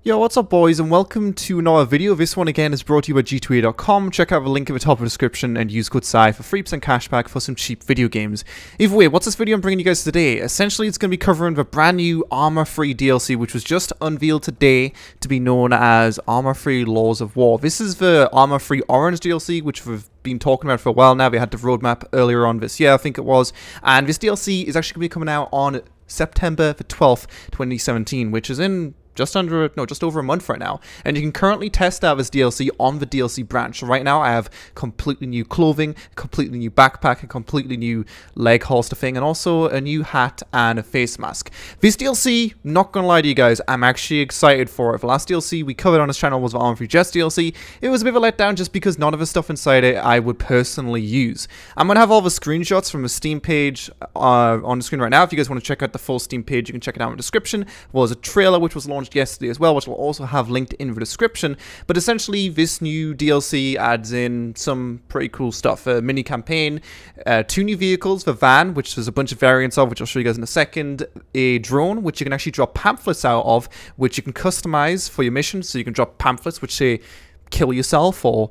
Yo, what's up boys, and welcome to another video. This one again is brought to you by g2a.com. Check out the link in the top of the description and use code SCI for 3% cashback for some cheap video games. Either way, what's this video I'm bringing you guys today? Essentially, it's going to be covering the brand new Arma 3 DLC, which was just unveiled today to be known as Arma 3 Laws of War. This is the Arma 3 Orange DLC, which we've been talking about for a while now. We had the roadmap earlier on this year, I think it was. And this DLC is actually going to be coming out on September the 12th, 2017, which is in just over a month right now, and you can currently test out this DLC on the DLC branch. So right now I have completely new clothing, completely new backpack, a completely new leg holster thing, and also a new hat and a face mask. This DLC, not gonna lie to you guys, I'm actually excited for it. The last DLC we covered on this channel was the Arma 3 Jets DLC. It was a bit of a letdown just because none of the stuff inside it I would personally use. I'm gonna have all the screenshots from the Steam page on the screen right now. If you guys want to check out the full Steam page, you can check it out in the description. There was a trailer which was launched yesterday as well, which will also have linked in the description. But essentially, this new DLC adds in some pretty cool stuff. A mini campaign, 2 new vehicles, the van, which there's a bunch of variants of, which I'll show you guys in a second, a drone, which you can actually drop pamphlets out of, which you can customize for your mission. So you can drop pamphlets which say kill yourself or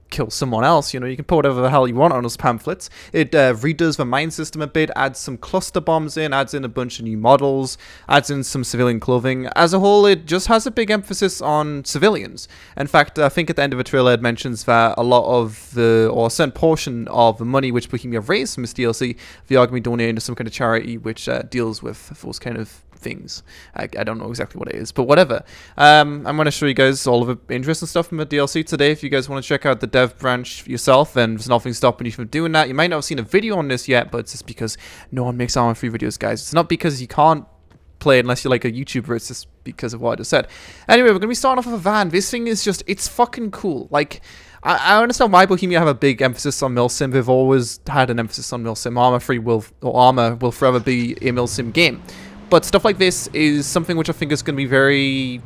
kill someone else. You know, you can put whatever the hell you want on those pamphlets. It redoes the mine system a bit, adds some cluster bombs in, adds in a bunch of new models, adds in some civilian clothing. As a whole, it just has a big emphasis on civilians. In fact, I think at the end of the trailer it mentions that a lot of the, or a certain portion of the money which Bohemia raised from this DLC, they are going to be donating to some kind of charity which deals with those kind of things. I don't know exactly what it is, but whatever. I'm going to show you guys all of the interesting stuff from the DLC today. If you guys want to check out the dev branch yourself, then there's nothing stopping you from doing that. You might not have seen a video on this yet, but it's just because no one makes Arma 3 videos, guys. It's not because you can't play it unless you're like a YouTuber, it's just because of what I just said. Anyway, we're going to be starting off with a van. This thing is just, it's fucking cool. Like, I understand why Bohemia have a big emphasis on milsim. They've always had an emphasis on milsim. Arma 3 will, or Arma will forever be a milsim game. But stuff like this is something which I think is going to be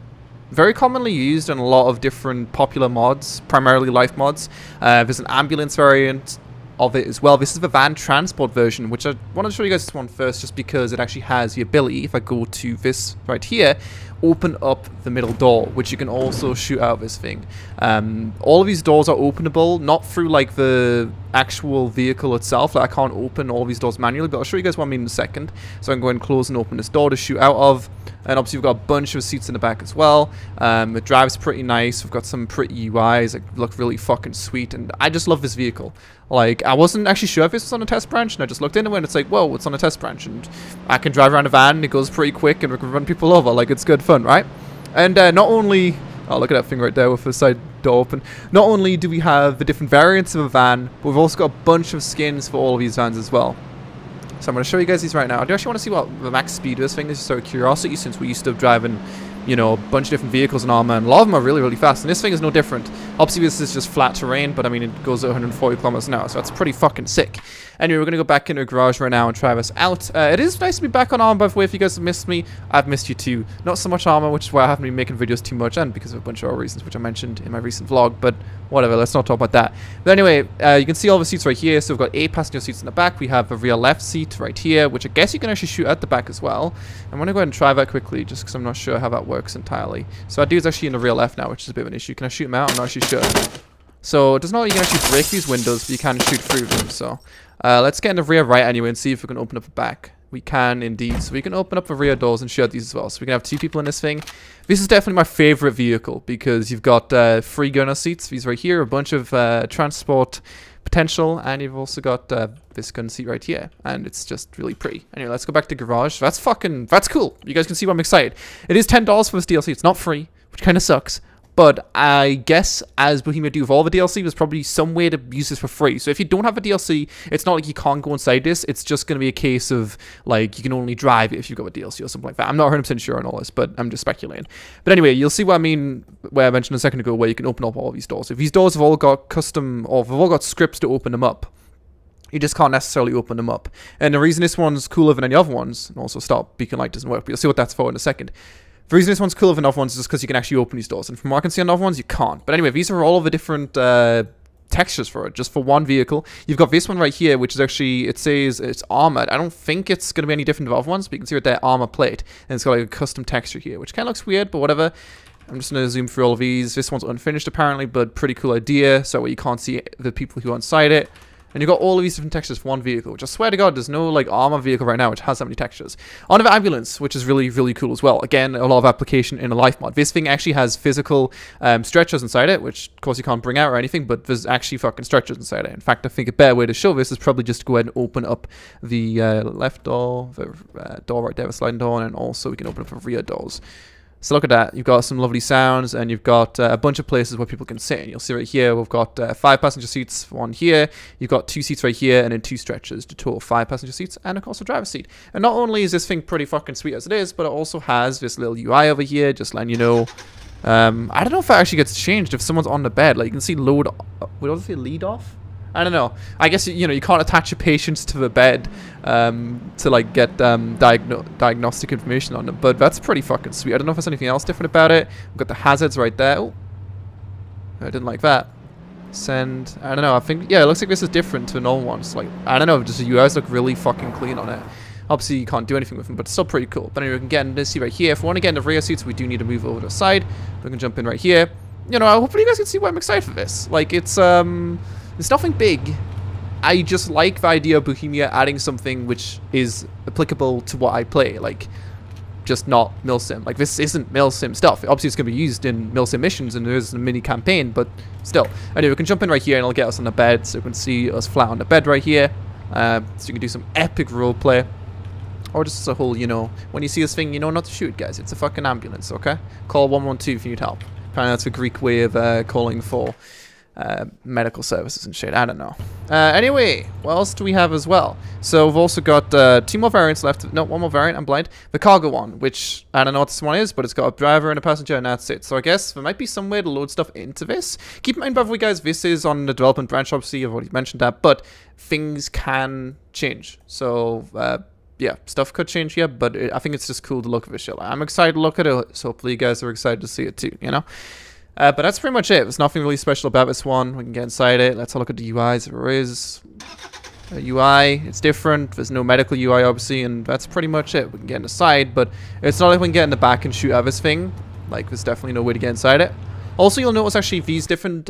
very commonly used in a lot of different popular mods, primarily life mods. There's an ambulance variant of it as well. This is the van transport version, which I want to show you guys this one first just because it actually has the ability, if I go to this right here, open up the middle door, which you can also shoot out this thing. All of these doors are openable, not through like the actual vehicle itself. Like, I can't open all these doors manually, but I'll show you guys what I mean in a second. So I can go ahead and close and open this door to shoot out of. And obviously we've got a bunch of seats in the back as well. It drives pretty nice. We've got some pretty UIs that look really fucking sweet, and I just love this vehicle. Like, I wasn't actually sure if this was on a test branch, and I just looked into it and it's like, whoa, it's on a test branch, and I can drive around a van and it goes pretty quick and we can run people over. Like, it's good fun, right? And not only, oh, look at that thing right there with the side door open. Not only do we have the different variants of a van, but we've also got a bunch of skins for all of these vans as well. So I'm going to show you guys these right now. I do actually want to see what the max speed of this thing is, just out of curiosity, since we used to driving, you know, a bunch of different vehicles in Arma, and a lot of them are really, really fast, and this thing is no different. Obviously, this is just flat terrain, but I mean, it goes at 140 kilometers an hour, so that's pretty fucking sick. Anyway, we're going to go back into a garage right now and try this out. It is nice to be back on Arma, by the way. If you guys have missed me, I've missed you too. Not so much Arma, which is why I haven't been making videos too much, and because of a bunch of other reasons, which I mentioned in my recent vlog, but whatever, let's not talk about that. But anyway, you can see all the seats right here. So we've got 8 passenger seats in the back. We have a rear left seat right here, which I guess you can actually shoot at the back as well. I'm going to go ahead and try that quickly, just because I'm not sure how that works entirely. So our dude's actually in the rear left now, which is a bit of an issue. Can I shoot him out? I'm not actually sure. So it doesn't know you can actually break these windows, but you can shoot through them. So let's get in the rear right anyway and see if we can open up the back. We can indeed. So we can open up the rear doors and shoot these as well. So we can have 2 people in this thing. This is definitely my favorite vehicle because you've got 3 gunner seats. These right here, a bunch of transport potential, and you've also got this gun seat right here, and it's just really pretty. Anyway, let's go back to garage. That's cool. You guys can see why I'm excited. It is $10 for this DLC. It's not free, which kind of sucks. But I guess, as Bohemia do with all the DLC, there's probably some way to use this for free. So if you don't have a DLC, it's not like you can't go inside this. It's just going to be a case of, like, you can only drive it if you've got a DLC or something like that. I'm not 100% sure on all this, but I'm just speculating. But anyway, you'll see what I mean where I mentioned a second ago, where you can open up all these doors. If these doors have all got custom, or they've all got scripts to open them up, you just can't necessarily open them up. And the reason this one's cooler than any other ones, and also stop, beacon light doesn't work, but you'll see what that's for in a second. The reason this one's cooler than other ones is just because you can actually open these doors, and from what I can see on other ones, you can't. But anyway, these are all of the different textures for it, just for one vehicle. You've got this one right here, which is actually, it says it's armored. I don't think it's going to be any different than the other ones, but you can see right there, armor plate. And it's got like a custom texture here, which kind of looks weird, but whatever. I'm just going to zoom through all of these. This one's unfinished apparently, but pretty cool idea. So you can't see the people who are inside it. And you've got all of these different textures for one vehicle, which I swear to God, there's no like armor vehicle right now which has that many textures. On the ambulance, which is really, really cool as well. Again, a lot of application in a life mod. This thing actually has physical stretchers inside it, which of course you can't bring out or anything, but there's actually fucking stretchers inside it. In fact, I think a better way to show this is probably just to go ahead and open up the left door, the door right there, the sliding door, and also we can open up the rear doors. So look at that. You've got some lovely sounds, and you've got a bunch of places where people can sit. And you'll see right here, we've got 5 passenger seats, one here. You've got 2 seats right here, and then 2 stretchers to total 5 passenger seats, and of course a driver's seat. And not only is this thing pretty fucking sweet as it is, but it also has this little UI over here, just letting you know. I don't know if it actually gets changed if someone's on the bed. Like you can see load. What does it say? Lead off? I don't know. I guess, you know, you can't attach your patients to the bed to, like, get diagnostic information on them. But that's pretty fucking sweet. I don't know if there's anything else different about it. We've got the hazards right there. Oh, I didn't like that. Send. I don't know. I think, yeah, it looks like this is different to normal ones. Like, I don't know. Just the UIs look really fucking clean on it. Obviously, you can't do anything with them, but it's still pretty cool. But anyway, we can get in this seat right here. If we want to get in the rear seats, we do need to move over to the side. We can jump in right here. You know, hopefully you guys can see why I'm excited for this. Like, it's nothing big. I just like the idea of Bohemia adding something which is applicable to what I play. Like, just not milsim. Like, this isn't milsim stuff. Obviously, it's going to be used in milsim missions, and there's a mini campaign, but still. Anyway, we can jump in right here, and it'll get us on the bed, so you can see us flat on the bed right here. So you can do some epic roleplay. Or just as a whole, you know, when you see this thing, you know not to shoot, guys. It's a fucking ambulance, okay? Call 112 if you need help. Apparently that's a Greek way of calling for medical services and shit. I don't know. Anyway, what else do we have as well? So we've also got 2 more variants left. No, 1 more variant. I'm blind. The cargo one, which I don't know what this one is, but it's got a driver and a passenger, and that's it. So I guess there might be some way to load stuff into this. Keep in mind, by the way, guys, this is on the development branch. Obviously, I've already mentioned that, but things can change. So yeah, stuff could change here, but I think it's just cool to look at this shit. I'm excited to look at it, so hopefully you guys are excited to see it too, you know? But that's pretty much it. There's nothing really special about this one. We can get inside it. Let's have a look at the UIs. There is a UI. It's different. There's no medical UI, obviously, and that's pretty much it. We can get inside, but it's not like we can get in the back and shoot at this thing. Like, there's definitely no way to get inside it. Also, you'll notice, actually, these different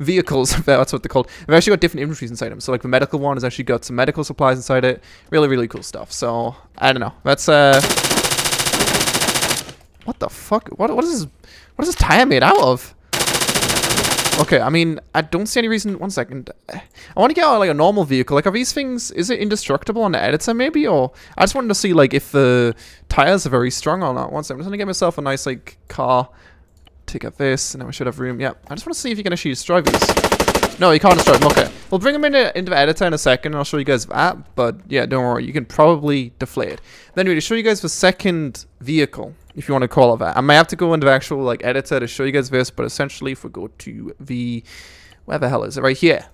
vehicles, that's what they're called. They've actually got different inventories inside them. So, like, the medical one has actually got some medical supplies inside it. Really, really cool stuff. So, I don't know. That's, what the fuck? What is this tire made out of? Okay, I mean, I don't see any reason. 1 second. I want to get out like a normal vehicle. Like, are these things, is it indestructible on the editor maybe? Or I just wanted to see like if the tires are very strong or not. 1 second. I'm just gonna get myself a nice like car. Take out this, and then we should have room. Yeah, I just want to see if you can actually destroy these. No, you can't destroy them. Okay, we'll bring them into the editor in a second, and I'll show you guys that. But yeah, don't worry, you can probably deflate it. Then anyway, to show you guys the second vehicle, if you want to call it that. I might have to go into the actual like editor to show you guys this, but essentially if we go to the, where the hell is it? Right here.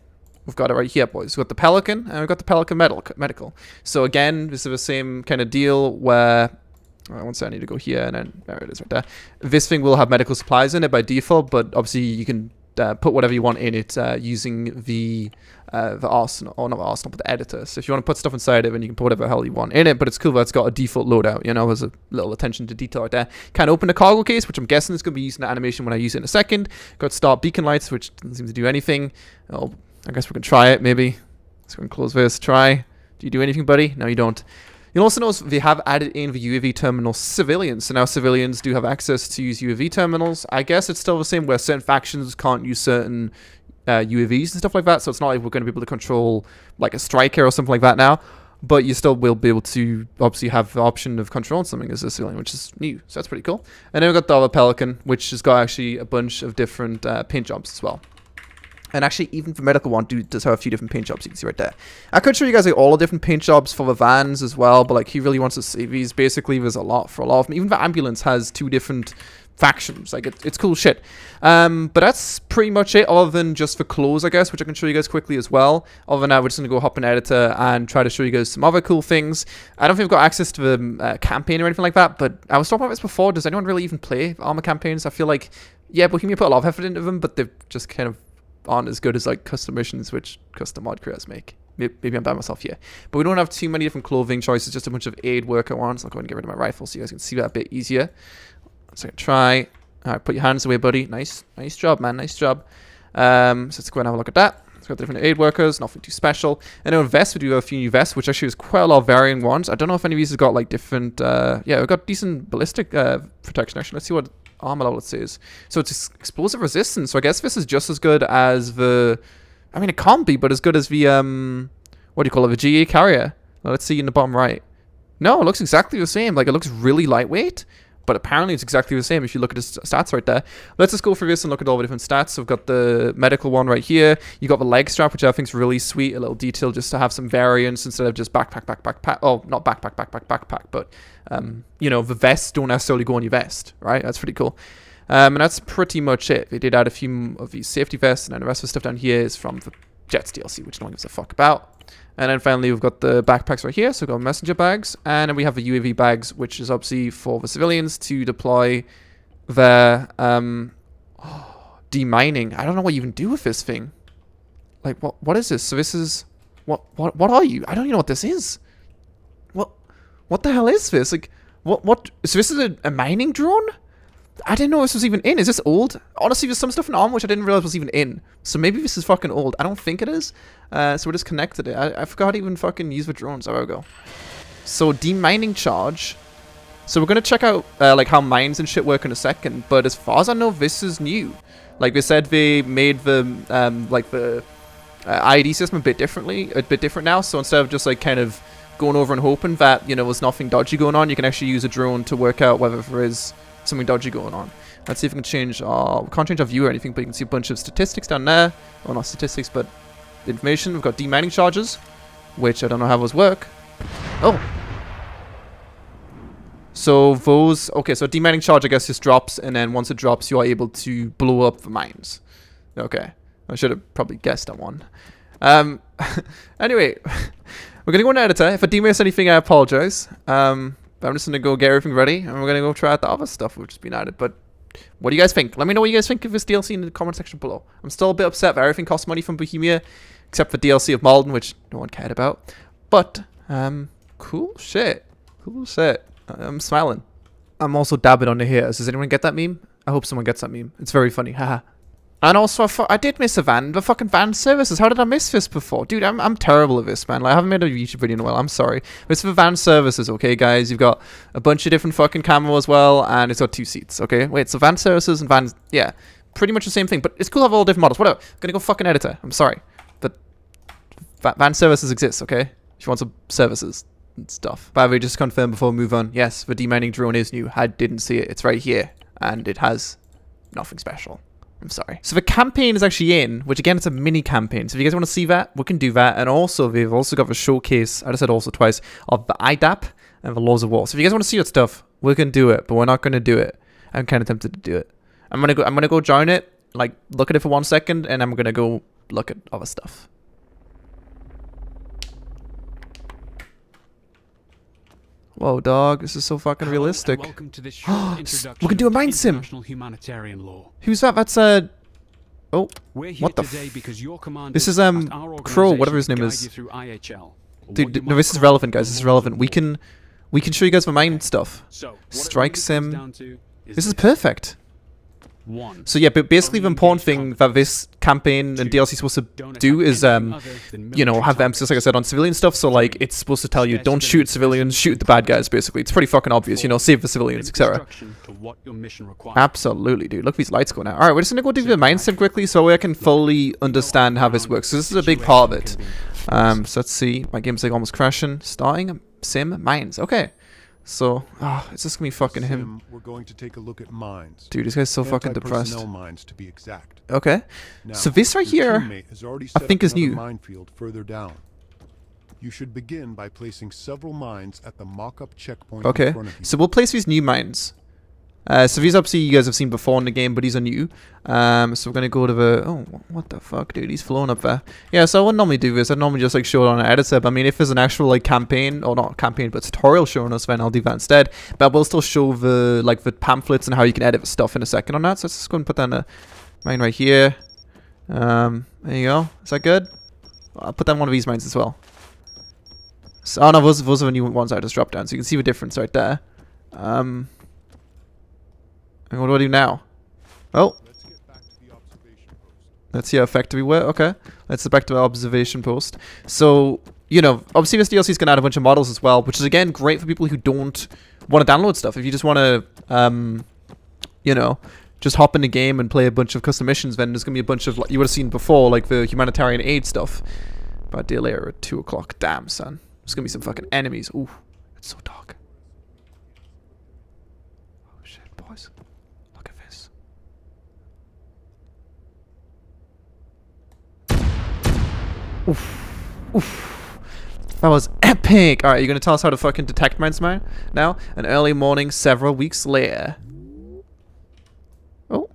We've got it right here, boys. We've got the Pelican, and we've got the Pelican medical. So again, this is the same kind of deal where, one second, I need to go here, and then there it is right there. This thing will have medical supplies in it by default, but obviously you can put whatever you want in it using the arsenal, or not the arsenal, but the editor. So if you want to put stuff inside it, then you can put whatever the hell you want in it, but it's cool that it's got a default loadout, you know, there's a little attention to detail right there. Can't open the cargo case, which I'm guessing is going to be using the animation when I use it in a second. Got start beacon lights, which doesn't seem to do anything. Oh, I guess we can try it, maybe. Let's go and close this, try. Do you do anything, buddy? No, you don't. You'll also notice they have added in the UAV terminal civilians. So now civilians do have access to use UAV terminals. I guess it's still the same where certain factions can't use certain UAVs and stuff like that. So it's not like we're going to be able to control like a striker or something like that now. But you still will be able to obviously have the option of controlling something as a civilian, which is new. So that's pretty cool. And then we've got the other Pelican, which has got actually a bunch of different paint jobs as well. And actually, even the medical one does have a few different paint jobs. You can see right there. I could show you guys like all the different paint jobs for the vans as well, but like he really wants to see these. Basically, there's a lot for a lot of them. Even the ambulance has 2 different factions. Like, it's cool shit. But that's pretty much it, other than just for clothes, I guess, which I can show you guys quickly as well. Other than that, we're just going to go hop in editor and try to show you guys some other cool things. I don't think we've got access to the campaign or anything like that, but I was talking about this before. Does anyone really even play Arma campaigns? I feel like, yeah, Bohemia put a lot of effort into them, but they've just kind of aren't as good as like custom missions, which custom mod creators make. Maybe I'm by myself here. But we don't have too many different clothing choices, just a bunch of aid worker ones. I'll go ahead and get rid of my rifle so you guys can see that a bit easier. So I can try. Alright, put your hands away, buddy. Nice job, man. Nice job. So let's go and have a look at that. It's got different aid workers, nothing too special. And then vests, we do have a few new vests, which actually is quite a lot of varying ones. I don't know if any of these have got like different, yeah, we've got decent ballistic protection. Actually, let's see what armor level it says. So it's explosive resistance. So I guess this is just as good as the, I mean, it can't be, but as good as the, what do you call it, the GA carrier. Well, let's see in the bottom right. No, it looks exactly the same. Like, it looks really lightweight, but apparently it's exactly the same if you look at the stats right there. Let's just go through this and look at all the different stats. So we've got the medical one right here. You got the leg strap, which I think is really sweet. A little detail just to have some variance instead of just backpack. Oh, not backpack, but, you know, the vests don't necessarily go on your vest, right? That's pretty cool. And that's pretty much it. They did add a few of these safety vests, and then the rest of the stuff down here is from the Jets DLC, which no one gives a fuck about. And then finally, we've got the backpacks right here. So we've got messenger bags. And then we have the UAV bags, which is obviously for the civilians to deploy their demining. I don't know what you even do with this thing. Like, what is this? So this is... What are you? I don't even know what this is. What the hell is this? Like, what? So this is a mining drone? I didn't know this was even in. Is this old? Honestly, there's some stuff in Arma which I didn't realize was even in. So maybe this is fucking old. I don't think it is. So we just connected it. I forgot to even fucking use the drones. There we go. So demining charge. So we're going to check out like how mines and shit work in a second. But as far as I know, this is new. Like they said, they made the like the ID system a bit different now. So instead of just like kind of going over and hoping that, you know, there's nothing dodgy going on, you can actually use a drone to work out whether there is something dodgy going on. Let's see if we can change our... We can't change our view or anything, but you can see a bunch of statistics down there. Well, not statistics, but information. We've got demining charges, which I don't know how those work. Oh! So those... Okay, so a demining charge, I guess, just drops, and then once it drops, you are able to blow up the mines. Okay. I should have probably guessed that one. Anyway, we're going to go into editor. If I demiss anything, I apologize. But I'm just going to go get everything ready, and we're going to go try out the other stuff which has been added. But what do you guys think? Let me know what you guys think of this DLC in the comment section below. I'm still a bit upset that everything costs money from Bohemia, except for DLC of Malden, which no one cared about. But, cool shit. Cool shit. I'm smiling. I'm also dabbing on the haters. Does anyone get that meme? I hope someone gets that meme. It's very funny. Haha. And also, I did miss the fucking van services. How did I miss this before? Dude, I'm terrible at this, man. Like, I haven't made a YouTube video in a while. I'm sorry. It's for van services, okay, guys? You've got a bunch of different fucking camo as well, and it's got 2 seats, okay? Wait, so van services and vans, yeah. Pretty much the same thing, but it's cool to have all different models. Whatever. I'm gonna go fucking editor. I'm sorry. But van services exist, okay? If you want some services and stuff. By the way, just confirm before we move on. Yes, the demining drone is new. I didn't see it. It's right here, and it has nothing special. I'm sorry. So the campaign is actually in, which again, it's a mini campaign. So if you guys want to see that, we can do that. And also, they've also got the showcase, I just said also twice, of the IDAP and the Laws of War. So if you guys want to see that stuff, we can do it, but we're not going to do it. I'm kind of tempted to do it. I'm gonna go join it, like look at it for 1 second, and I'm gonna go look at other stuff. Whoa, dog! This is so fucking realistic. Welcome to this short introduction we can do a mine sim. Humanitarian law. Who's that? That's oh, what the? This is Crow, whatever his name is. Dude, no, this is relevant, guys. This is relevant. We can show you guys the mine stuff. Strike sim. This is perfect. So yeah, but basically the important thing that this campaign and DLC is supposed to do is, you know, have the emphasis, like I said, on civilian stuff. So like, it's supposed to tell you, don't shoot civilians, shoot the bad guys, basically. It's pretty fucking obvious, you know, save the civilians, etc. Absolutely, dude. Look at these lights going out. Alright, we're just gonna go do the mine sim quickly so I can fully understand how this works. So this is a big part of it. So let's see. My game's like almost crashing. Starting sim mines. Okay. So, it's just gonna be fucking him. We're going to take a look at mines. Dude, this guy's so fucking depressed. Mines to be exact. Okay. Now, so this right here, I think is new. Minefield further down. You should begin by placing several mines at the mock-up checkpoint. Okay. So we'll place these new mines. So these obviously you guys have seen before in the game, but these are new. So we're gonna go to the, oh, what the fuck, dude, he's flown up there. Yeah, so I wouldn't normally do this. I'd normally just like show it on an editor, but I mean, if there's an actual like campaign, or not campaign, but tutorial showing us, then I'll do that instead. But we'll still show the, like, the pamphlets and how you can edit the stuff in a second on that. So let's just go and put that in a mine right here. There you go. Is that good? I'll put that in one of these mines as well. So, oh no, those are the new ones I just dropped down, so you can see the difference right there. And what do I do now? Oh. Let's get back to the observation post. Let's see how effective we were. Okay. Let's get back to our observation post. So, you know, obviously this DLC is going to add a bunch of models as well, which is, again, great for people who don't want to download stuff. If you just want to, you know, just hop in the game and play a bunch of custom missions, then there's going to be a bunch of, like, you would have seen before, like the humanitarian aid stuff. About a day later at 2 o'clock. Damn, son. There's going to be some fucking enemies. Ooh, it's so dark. Oh, shit, boys. Look at this. Oof. Oof. That was epic. Alright, you're going to tell us how to fucking detect mines now? An early morning several weeks later. Oh.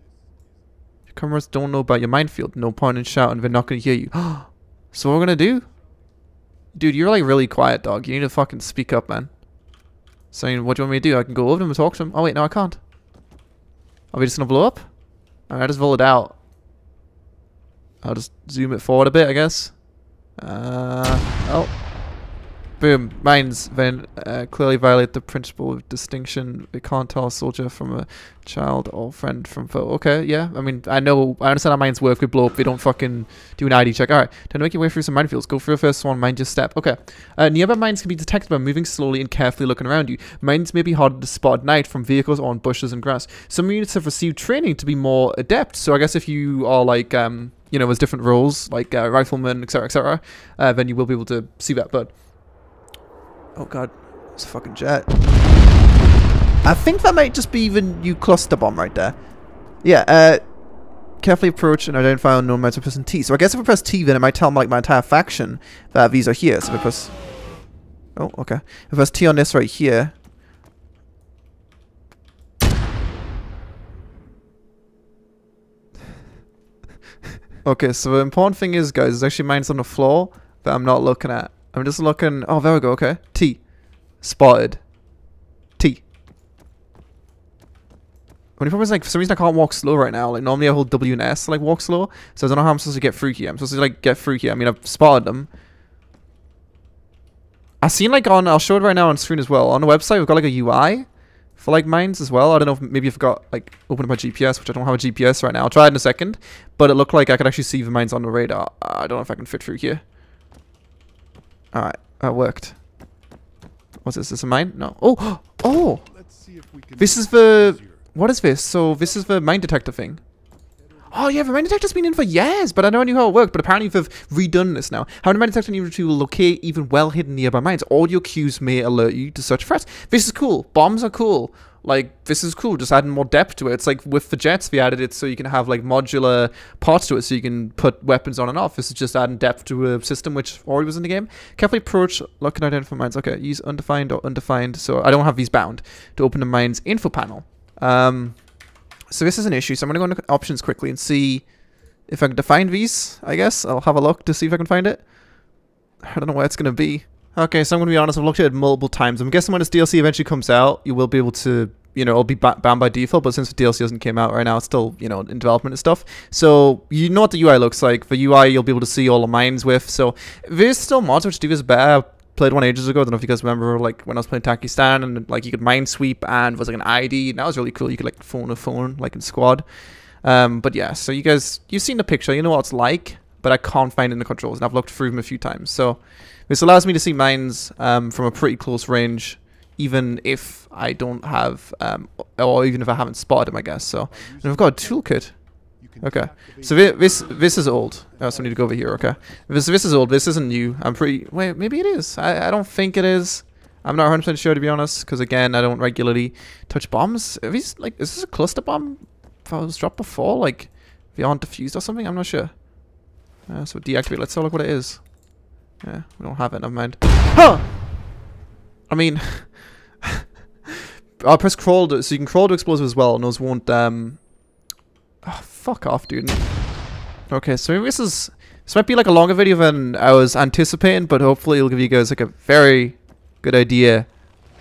Your cameras don't know about your minefield. No point in shouting. They're not going to hear you. So what we're going to do? Dude, you're like really quiet, dog. You need to fucking speak up, man. Saying, what do you want me to do? I can go over them and talk to them. Oh, wait, no, I can't. Are we just going to blow up? Alright, I just roll it out. I'll just zoom it forward a bit, I guess. Oh. Boom. Mines then clearly violate the principle of distinction. We can't tell a soldier from a child or friend from foe. Okay, yeah. I mean, I understand how mines work. We blow up. We don't fucking do an ID check. Alright. Time to make your way through some minefields. Go for the first one. Mind your step. Okay. Nearby mines can be detected by moving slowly and carefully looking around you. Mines may be harder to spot at night from vehicles or on bushes and grass. Some units have received training to be more adept. So I guess if you are like, you know, there's different roles, like riflemen, etc., then you will be able to see that. But oh god, it's a fucking jet. I think that might just be the new cluster bomb right there. Yeah, carefully approach and identify unknown mines by pressing T. So I guess if I press T, then it might tell like my entire faction that these are here. So if I press... Oh, okay. If I press T on this right here... Okay, so the important thing is, guys, there's actually mines on the floor that I'm not looking at. I'm just looking... Oh, there we go, okay. T. Spotted. T. Only problem is, like, for some reason I can't walk slow right now. Like, normally I hold W and S to, like, walk slow. So I don't know how I'm supposed to get through here. I'm supposed to, like, get through here. I mean, I've spotted them. I've seen, like, on... I'll show it right now on screen as well. On the website, we've got, like, a UI for, like, mines as well. I don't know if maybe I've got, like, opened up my GPS, which I don't have a GPS right now. I'll try it in a second. But it looked like I could actually see the mines on the radar. I don't know if I can fit through here. Alright, that worked. What's this? Is this a mine? No. Oh! Oh! Let's see if we can This is the... What is this? So, this is the mine detector thing. Oh, yeah, the mine detector's been in for years, but I never knew how it worked. But apparently they've redone this now. How the mine detector needs to locate even well-hidden nearby mines. Audio cues may alert you to such threats. This is cool. Bombs are cool. Like, this is cool, just adding more depth to it. It's like with the jets, they added it so you can have, like, modular parts to it so you can put weapons on and off. This is just adding depth to a system which already was in the game. Carefully approach, look and identify mines. Okay, use undefined or undefined. So I don't have these bound to open the mines info panel. So this is an issue. So I'm going to go into options quickly and see if I can define these, I guess. I'll have a look to see if I can find it. I don't know where it's going to be. Okay, so I'm going to be honest, I've looked at it multiple times. I'm guessing when this DLC eventually comes out, you will be able to, you know, it'll be bound by default, but since the DLC hasn't came out right now, it's still, you know, in development and stuff. So, you know what the UI looks like. The UI you'll be able to see all the mines with. So, there's still mods which do this better. I played one ages ago. I don't know if you guys remember, like, when I was playing Takistan, and, like, you could mine sweep, and it was, like, an ID, and that was really cool. You could, like, phone a phone, like, in squad. But, yeah, so you guys, you've seen the picture. You know what it's like, but I can't find it in the controls, and I've looked through them a few times. So, this allows me to see mines from a pretty close range, even if I don't have, or even if I haven't spotted them, I guess. So, and I've got a toolkit. Okay, so this is old. Oh, so I need to go over here. Okay, this is old. This isn't new. I'm pretty. Wait, maybe it is. I don't think it is. I'm not 100% sure, to be honest, because again, I don't regularly touch bombs. Are these, like, is this a cluster bomb? If I was dropped before, like, if they aren't defused or something, I'm not sure. So deactivate. Let's have a look what it is. Yeah, we don't have it, never mind. Huh! I mean, I'll press crawl so you can crawl to explosives as well, and those won't oh, fuck off, dude. Okay, so maybe this might be like a longer video than I was anticipating, but hopefully it'll give you guys like a very good idea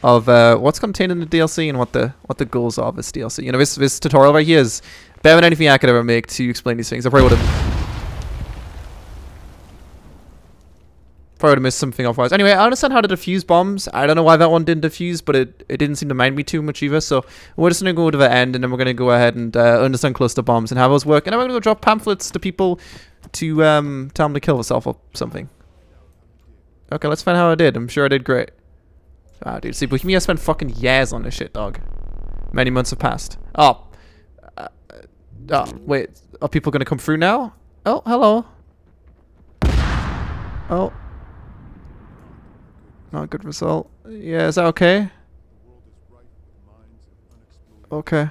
of what's contained in the DLC and what the goals are of this DLC. You know, this tutorial right here is better than anything I could ever make to explain these things. I probably would have missed something otherwise. Anyway, I understand how to defuse bombs. I don't know why that one didn't defuse, but it didn't seem to mind me too much either. So we're just going to go to the end, and then we're going to go ahead and understand cluster bombs and how those work. And then we're going to go drop pamphlets to people to tell them to kill themselves or something. Okay, let's find out how I did. I'm sure I did great. Ah, dude, see, with me, I spent fucking years on this shit, dog. Many months have passed. Oh. Wait. Are people going to come through now? Oh, hello. Oh. Not a good result. Yeah, is that okay? Okay.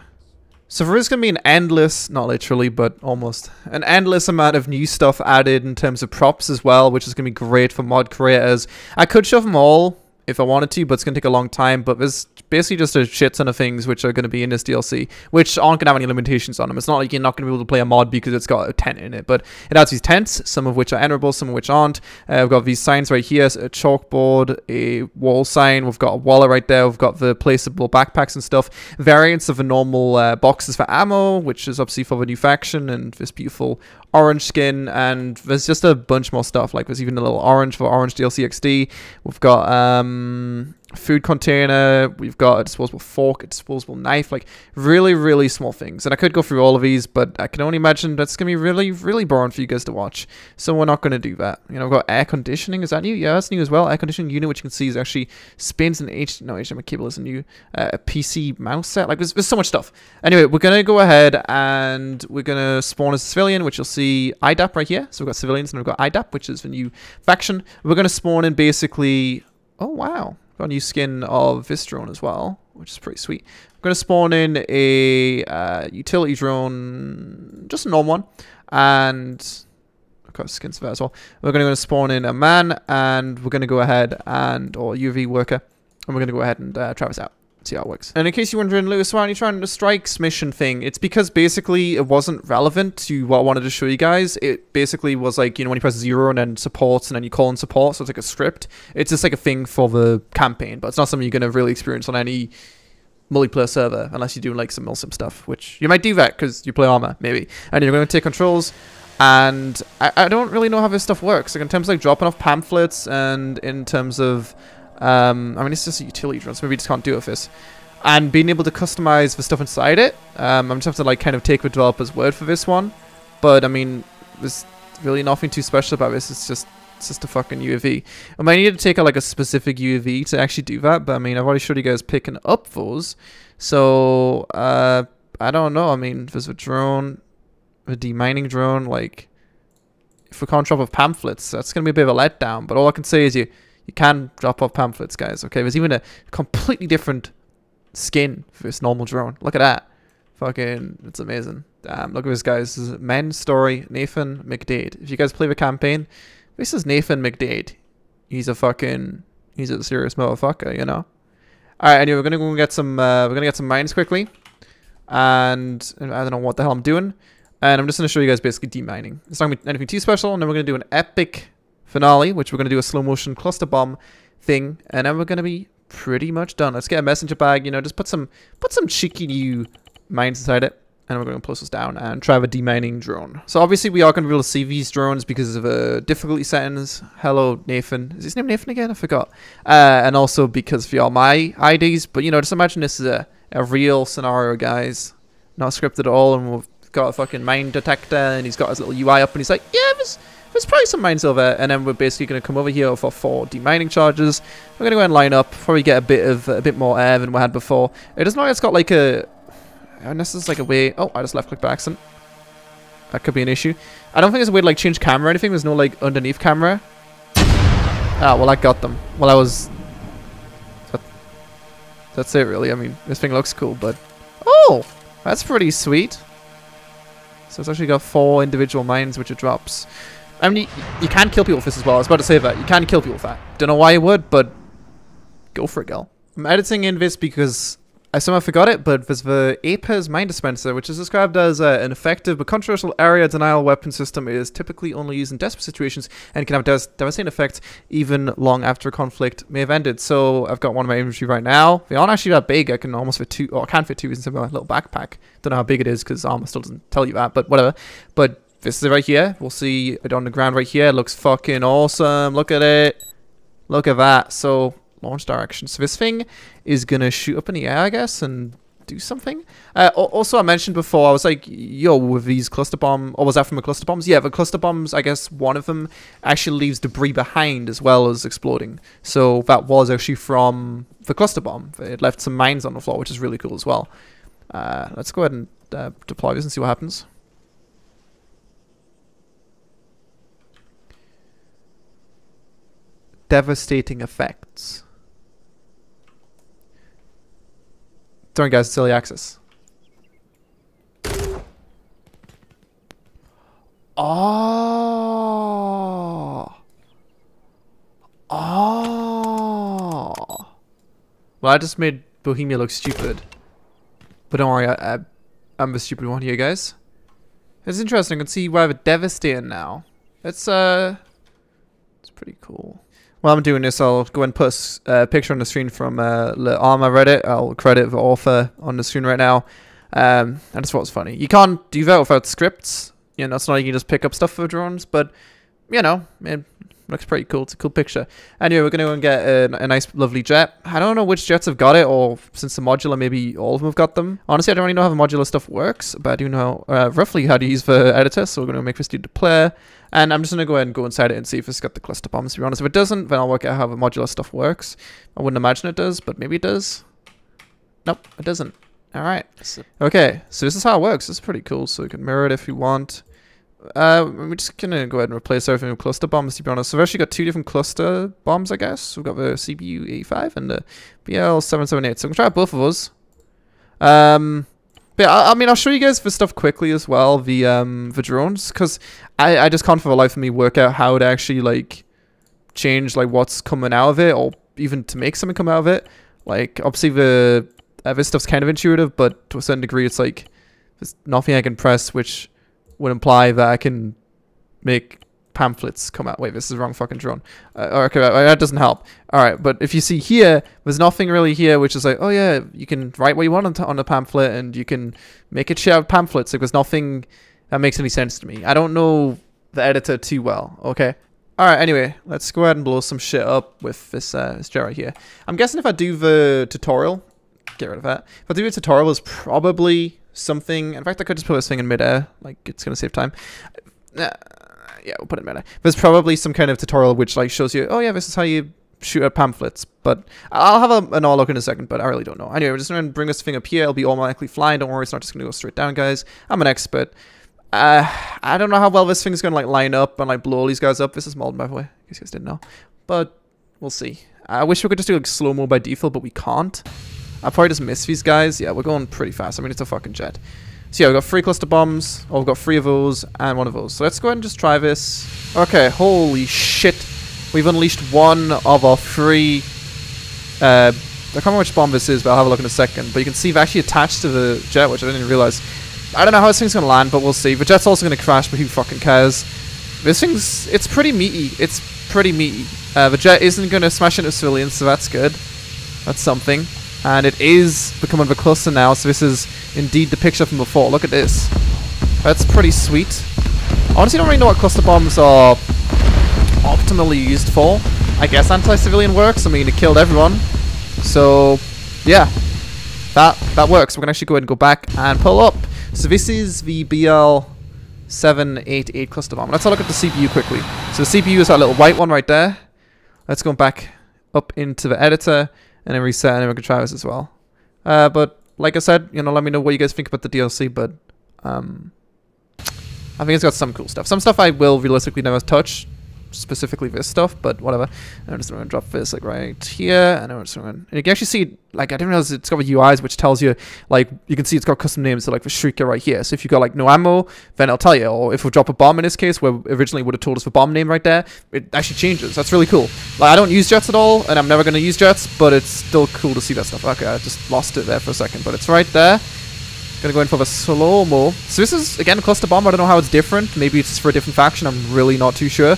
So there is going to be an endless, not literally, but almost, an endless amount of new stuff added in terms of props as well, which is going to be great for mod creators. I could show them all if I wanted to, but it's going to take a long time. But there's basically just a shit ton of things which are going to be in this DLC, which aren't going to have any limitations on them. It's not like you're not going to be able to play a mod because it's got a tent in it, but it has these tents, some of which are enterable, some of which aren't. We've got these signs right here, so a chalkboard, a wall sign, we've got a wallet right there, we've got the placeable backpacks and stuff, variants of the normal boxes for ammo, which is obviously for the new faction, and this beautiful orange skin, and there's just a bunch more stuff. Like there's even a little orange for orange DLC XD. We've got food container, we've got a disposable fork, a disposable knife, like really, really small things. And I could go through all of these, but I can only imagine that's going to be really, really boring for you guys to watch. So we're not going to do that. You know, we've got air conditioning. Is that new? Yeah, that's new as well. Air conditioning unit, which you can see is actually spins an HDMI cable is a new a PC mouse set. Like there's so much stuff. Anyway, we're going to go ahead and we're going to spawn as a civilian, which you'll see IDAP right here. So we've got civilians and we've got IDAP, which is the new faction. We're going to spawn in basically... Oh, wow. Got a new skin of this drone as well, which is pretty sweet. I'm going to spawn in a utility drone, just a normal one, and I've got skins for that as well. We're going to spawn in a man, and we're going to go ahead and, or UV worker, and we're going to go ahead and try this out. See how it works. And in case you're wondering, Lewis, why aren't you trying the strikes mission thing? It's because basically it wasn't relevant to what I wanted to show you guys. It basically was like, you know, when you press 0 and then supports and then you call in support, so it's like a script. It's just like a thing for the campaign, but it's not something you're going to really experience on any multiplayer server unless you're doing like some milsim stuff, which you might do that because you play Arma, maybe. And you're going to take controls, and I don't really know how this stuff works. Like in terms of like dropping off pamphlets and in terms of... I mean, it's just a utility drone, so maybe we just can't do it with this. And being able to customize the stuff inside it, I'm just have to like kind of take the developer's word for this one. But I mean, there's really nothing too special about this. It's just a fucking UAV. I might need to take like a specific UAV to actually do that. But I mean, I've already showed you guys picking up those. So I don't know. I mean, there's a drone, a demining drone. Like, if we can't drop off pamphlets, that's gonna be a bit of a letdown. But all I can say is you can drop off pamphlets, guys. Okay, there's even a completely different skin for this normal drone. Look at that. Fucking, it's amazing. Damn, look at this, guys. This is Men's Story, Nathan McDade. If you guys play the campaign, this is Nathan McDade. He's a serious motherfucker, you know. Alright, anyway, we're gonna go get some mines quickly. And I don't know what the hell I'm doing. And I'm just gonna show you guys basically demining. It's not gonna be anything too special, and then we're gonna do an epic finale, which we're going to do a slow motion cluster bomb thing, and then we're going to be pretty much done. Let's get a messenger bag, you know, just put some cheeky new mines inside it, and we're going to close this down and try the demining drone. So obviously we are going to be able to see these drones because of difficulty settings. Hello, Nathan. Is his name Nathan again? I forgot. And also because for all my IDs, but you know, just imagine this is a real scenario, guys. Not scripted at all, and we've got a fucking mine detector, and he's got his little UI up, and he's like, yeah, there's probably some mines over there, and then we're basically going to come over here for 4 demining charges. We're going to go and line up, probably get a bit more air than we had before. It doesn't look like it's got like a... Unless there's like a way... Oh, I just left click by accident. That could be an issue. I don't think there's a way to like change camera or anything. There's no like underneath camera. Ah, well, I got them. Well, I was... That's it, really. I mean, this thing looks cool, but... Oh! That's pretty sweet. So it's actually got 4 individual mines, which it drops. I mean, you can kill people with this as well. I was about to say that. You can kill people with that. Don't know why you would, but go for it, girl. I'm editing in this because I somehow forgot it, but there's the APERS Mine Dispenser, which is described as an effective but controversial area denial weapon system. It is typically only used in desperate situations and can have devastating effects even long after a conflict may have ended. So I've got one in my inventory right now. They aren't actually that big. I can almost fit two, or I can fit two inside my little backpack. Don't know how big it is because Arma still doesn't tell you that, but whatever. But this is it right here. We'll see it on the ground right here. It looks fucking awesome. Look at it. Look at that. So launch direction. So this thing is gonna shoot up in the air, I guess, and do something. Also, I mentioned before, I was like, yo, with these cluster bomb, or was that from the cluster bombs? Yeah, the cluster bombs, I guess one of them actually leaves debris behind as well as exploding. So that was actually from the cluster bomb. It left some mines on the floor, which is really cool as well. Let's go ahead and deploy this and see what happens. Devastating effects. Sorry guys, it's early access. Oh. Oh. Well, I just made Bohemia look stupid. But don't worry, I'm the stupid one here, guys. It's interesting. You can see we have a devastating now. It's pretty cool. While I'm doing this, I'll go and put a picture on the screen from Arma Reddit. I'll credit the author on the screen right now. I just thought it was funny. You can't do that without scripts. You know, it's not like you can just pick up stuff for drones, but, you know, it looks pretty cool. It's a cool picture. Anyway, we're going to go and get a nice, lovely jet. I don't know which jets have got it, or since the modular, maybe all of them have got them. Honestly, I don't really know how the modular stuff works, but I do know roughly how to use the editor, so we're going to make this dude the player. And I'm just going to go ahead and go inside it and see if it's got the cluster bombs, to be honest. If it doesn't, then I'll work out how the modular stuff works. I wouldn't imagine it does, but maybe it does. Nope, it doesn't. Alright. Okay, so this is how it works. This is pretty cool, so you can mirror it if you want. We're just going to go ahead and replace everything with cluster bombs, to be honest. So we've actually got two different cluster bombs, I guess. We've got the CBU-85 and the BL-778. So I'm going to try both of those. But yeah, I mean, I'll show you guys the stuff quickly as well, the drones, because I just can't for the life of me work out how to actually, like, change, like, what's coming out of it, or even to make something come out of it. Like, obviously, this stuff's kind of intuitive, but to a certain degree, it's like, there's nothing I can press, which would imply that I can make pamphlets come out. Wait, this is the wrong fucking drone. Okay, that doesn't help. Alright, but if you see here, there's nothing really here which is like, oh yeah, you can write what you want on the pamphlet and you can make it share pamphlets. Like, there's nothing that makes any sense to me. I don't know the editor too well, okay? Alright, anyway, let's go ahead and blow some shit up with this jet right here. I'm guessing if I do the tutorial, get rid of that. If I do the tutorial, there's probably something. In fact, I could just put this thing in midair. Like, it's going to save time. Yeah, we'll put it in midair. There's probably some kind of tutorial which, like, shows you, oh yeah, this is how you shoot at pamphlets. But I'll have an all look in a second, but I really don't know. Anyway, we're just going to bring this thing up here. It'll be automatically flying. Don't worry, it's not just going to go straight down, guys. I'm an expert. I don't know how well this thing's going to, like, line up and, like, blow all these guys up. This is Malden, by the way. In case you guys didn't know. But we'll see. I wish we could just do, like, slow-mo by default, but we can't. I'll probably just miss these guys. Yeah, we're going pretty fast. I mean, it's a fucking jet. So yeah, we've got 3 cluster bombs. Oh, we've got 3 of those and 1 of those. So let's go ahead and just try this. Okay, holy shit. We've unleashed 1 of our 3. I can't remember which bomb this is, but I'll have a look in a second. But you can see they've actually attached to the jet, which I didn't even realize. I don't know how this thing's going to land, but we'll see. The jet's also going to crash, but who fucking cares? This thing's... It's pretty meaty. It's pretty meaty. The jet isn't going to smash into civilians, so that's good. That's something. And it is becoming a cluster now, so this is indeed the picture from before. Look at this. That's pretty sweet. I honestly don't really know what cluster bombs are optimally used for. I guess anti-civilian works. I mean, it killed everyone. So, yeah. That works. We're going to actually go ahead and go back and pull up. So this is the BL-788 cluster bomb. Let's have a look at the CPU quickly. So the CPU is that little white one right there. Let's go back up into the editor. And then reset, and then we can try this as well. But like I said, you know, let me know what you guys think about the DLC. But I think it's got some cool stuff. Some stuff I will realistically never touch. specifically this stuff, but whatever. And I'm just going to drop this like right here, and I'm just going to, and you can actually see, like, I didn't realize it's got the UIs, which tells you, like, you can see it's got custom names, so like the Shrieker right here. So if you got like no ammo, then it'll tell you, or if we drop a bomb in this case, where originally would have told us the bomb name right there, it actually changes. That's really cool. Like, I don't use jets at all, and I'm never going to use jets, but it's still cool to see that stuff. Okay, I just lost it there for a second, but it's right there. Gonna go in for the slow-mo. So this is, again, a cluster bomb. I don't know how it's different. Maybe it's for a different faction. I'm really not too sure.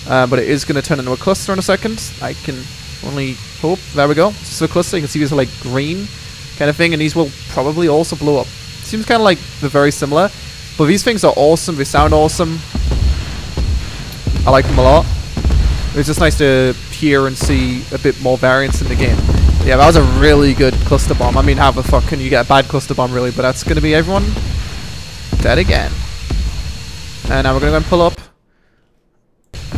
But it is going to turn into a cluster in a second. I can only hope. There we go. So a cluster. You can see these are like green kind of thing. And these will probably also blow up. Seems kind of like they're very similar. But these things are awesome. They sound awesome. I like them a lot. It's just nice to hear and see a bit more variance in the game. Yeah, that was a really good cluster bomb. I mean, how the fuck can you get a bad cluster bomb, really? But that's going to be everyone dead again. And now we're going to go and pull up.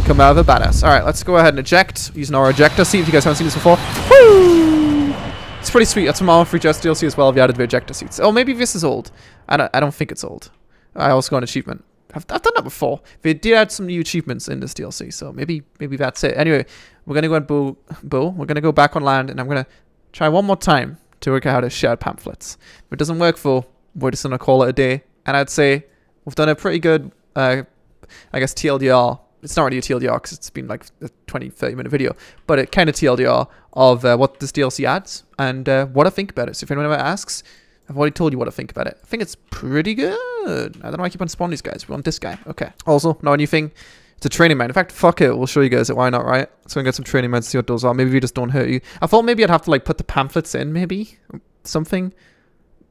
Come out of the badass. Alright, let's go ahead and eject. Using our ejector seat, if you guys haven't seen this before. Woo! It's pretty sweet. That's some Arma free Jets DLC as well, if you added the ejector seats. Oh, maybe this is old. I don't think it's old. I also got an achievement. I've done that before. They did add some new achievements in this DLC, so maybe that's it. Anyway, we're gonna go and bow. We're gonna go back on land, and I'm gonna try one more time to work out how to share pamphlets. If it doesn't work, though, we're just gonna call it a day. And I'd say we've done a pretty good, I guess, TLDR. It's not really a TLDR because it's been like a 20-30 minute video, but it kind of TLDR of what this DLC adds and what I think about it. So if anyone ever asks, I've already told you what I think about it. I think it's pretty good. I don't know why I keep on spawning these guys. We want this guy. Okay. Also, not a new thing. It's a training mine. In fact, fuck it. We'll show you guys it. Why not, right? So we can get some training mines, see what those are. Maybe we just don't hurt you. I thought maybe I'd have to like put the pamphlets in, maybe. Something.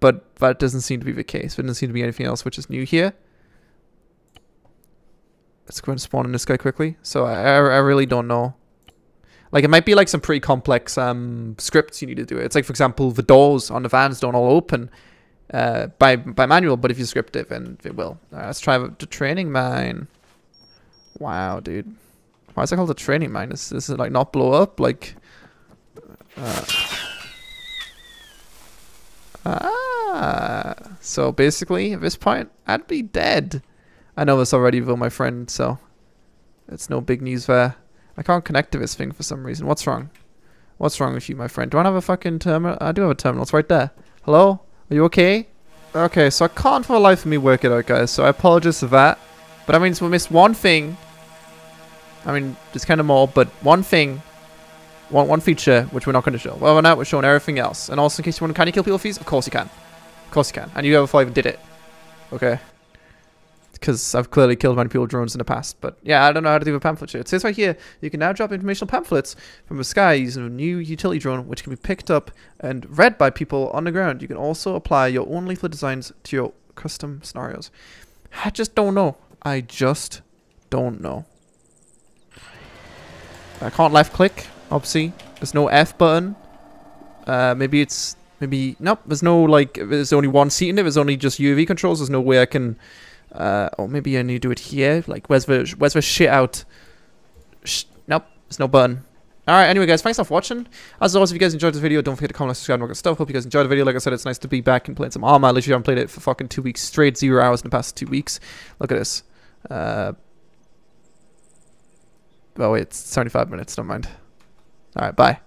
But that doesn't seem to be the case. There doesn't seem to be anything else which is new here. Let's go and spawn in this guy quickly. So I really don't know. Like, it might be like some pretty complex scripts you need to do it. It's like, for example, the doors on the vans don't all open by manual, but if you script it, then it will. Let's try the training mine. Wow, dude. Why is it called a training mine? Is it like not blow up? Like, so basically, at this point, I'd be dead. I know this already, though, my friend, so it's no big news there. I can't connect to this thing for some reason. What's wrong? What's wrong with you, my friend? Do I have a fucking terminal? I do have a terminal. It's right there. Hello? Are you okay? Okay, so I can't for the life of me work it out, guys. So I apologize for that. But I mean, so we missed one thing. I mean, there's kind of more, but one thing. One feature, which we're not going to show. Well, now we're showing everything else. And also, in case you want, can you kill people with these? Of course you can. Of course you can. And you ever thought I even did it. Okay. Because I've clearly killed many people with drones in the past. But yeah, I don't know how to do a pamphlet shit. It says right here, you can now drop informational pamphlets from the sky using a new utility drone, which can be picked up and read by people on the ground. You can also apply your own leaflet designs to your custom scenarios. I just don't know. I just don't know. I can't left click, obviously. There's no F button. Maybe it's... Maybe... Nope, there's no, like... There's only one seat in it. There's only just UAV controls. There's no way I can... or maybe I need to do it here. Like, where's the shit out? Nope, there's no button. Alright, anyway, guys, thanks for watching. As always, if you guys enjoyed this video, don't forget to comment, subscribe, and all that stuff. Hope you guys enjoyed the video. Like I said, it's nice to be back and playing some Arma. I literally haven't played it for fucking 2 weeks straight. 0 hours in the past 2 weeks. Look at this. Oh, wait, it's 75 minutes. Never mind. Alright, bye.